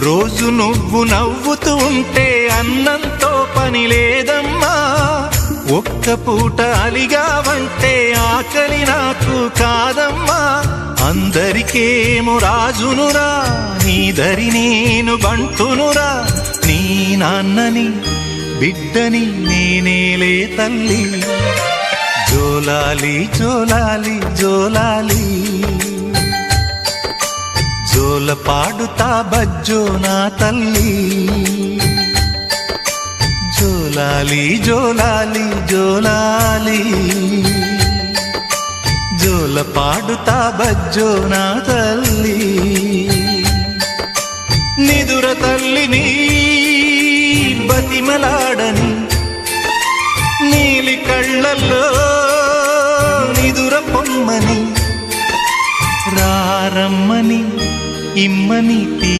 రోజు నువ్వు నవ్వుతూ ఉంటే అన్నంతో పని లేదమ్మా. ఒక్క పూట అలిగావంటే ఆకలి నాకు కాదమ్మా. అందరికేమో రాజునురా, నీ దరి నేను బంటునురా. నీ నాన్నని బిడ్డని నేనేలే తల్లి. జోలాలి జోలాలి జోలాలి, జోల పాడుతా బజ్జో నా తల్లి. జోలాలి జోలాలి జోలాలి, జోల పాడుతా బజ్జో నా తల్లి. నిదుర తల్లిని బతిమలాడని, నీలి కళ్ళల్లో నిదుర పొమ్మని, రారమ్మని ఇమ్మని